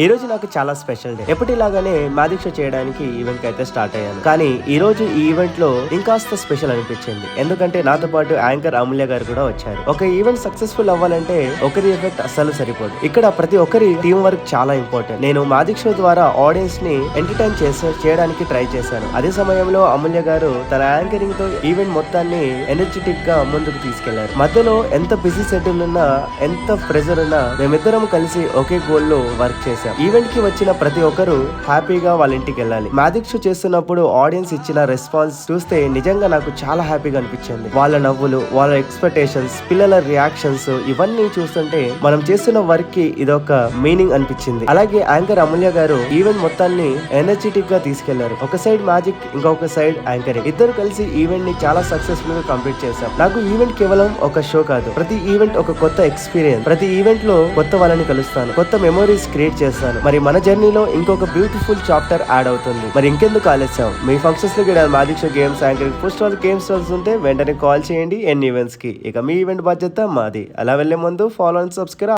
ఈ రోజు నాకు చాలా స్పెషల్ డే. ఎప్పటిలాగానే మాదీక్ష చేయడానికి ఈవెంట్ కి అయితే స్టార్ట్ అయ్యాను. కానీ ఈ రోజు ఈ ఈవెంట్ లో ఇంకాస్త స్పెషల్ అనిపించింది. ఎందుకంటే నాతో పాటు యాంకర్ అమూల్య గారు కూడా వచ్చారు. ఒక ఈవెంట్ సక్సెస్ఫుల్ అవ్వాలంటే ఒకరి ఎఫెక్ట్ అస్సలు సరిపోదు. ఇక్కడ ప్రతి ఒక్కరి టీం వర్క్ చాలా ఇంపార్టెంట్. నేను మాదీక్ష ద్వారా ఆడియన్స్ ని ఎంటర్టైన్ చేయడానికి ట్రై చేశాను. అదే సమయంలో అమూల్య గారు తన యాంకరింగ్ తో ఈవెంట్ మొత్తాన్ని ఎనర్జెటిక్ గా ముందుకు తీసుకెళ్లారు. మధ్యలో ఎంత బిజీ షెడ్యూల్ ఉన్నా, ఎంత ప్రెజర్ ఉన్నా మేమిద్దరం కలిసి ఒకే గోల్ లో వర్క్ చేశాం. ఈవెంట్ కి వచ్చిన ప్రతి ఒక్కరు హ్యాపీగా వాళ్ళ ఇంటికి వెళ్ళాలి. మాదీక్ష చేస్తున్నప్పుడు ఆడియన్స్ ఇచ్చిన రెస్పాన్స్ చూస్తే నిజంగా నాకు చాలా హ్యాపీగా అనిపించింది. వాళ్ళ నవ్వులు, వాళ్ళ ఎక్స్పెక్టేషన్స్, పిల్లల రియాక్షన్స్ ఇవన్నీ చూస్తుంటే మనం చేస్తున్న వర్క్ కి ఇదొక మీనింగ్ అనిపించింది. అలాగే యాంకర్ అమూల్య గారు ఈవెంట్ మొత్తాన్ని ఎనర్జెటిక్ గా తీసుకెళ్లారు. ఒక సైడ్ మ్యాజిక్, ఇంకొక సైడ్ యాంకరింగ్. ఇద్దరు కలిసి ఈవెంట్ ని చాలా సక్సెస్ఫుల్ గా కంప్లీట్ చేశాం. నాకు ఈవెంట్ కేవలం ఒక షో కాదు, ప్రతి ఈవెంట్ ఒక కొత్త ఎక్స్పీరియన్స్. ప్రతి ఈవెంట్ లో కొత్త వాళ్ళని కలుస్తాను, కొత్త మెమోరీస్ క్రియేట్ చేస్తాను. మరి మన జర్నీలో ఇంకొక బ్యూటిఫుల్ చాప్టర్ యాడ్ అవుతుంది. మరి ఇంకెందుకు ఆలస్యం? మీ ఫంక్షన్స్ లో కూడా మాదీక్ష games anchoring food stall game stalls ఉంటే వెంటనే కాల్ చేయండి ఎన్ని ఈవెంట్స్ కి. ఇక మీ ఈవెంట్ బాధ్యత మాది. అలా వెళ్లే ముందు ఫాలో అండ్ సబ్స్క్రైబ్.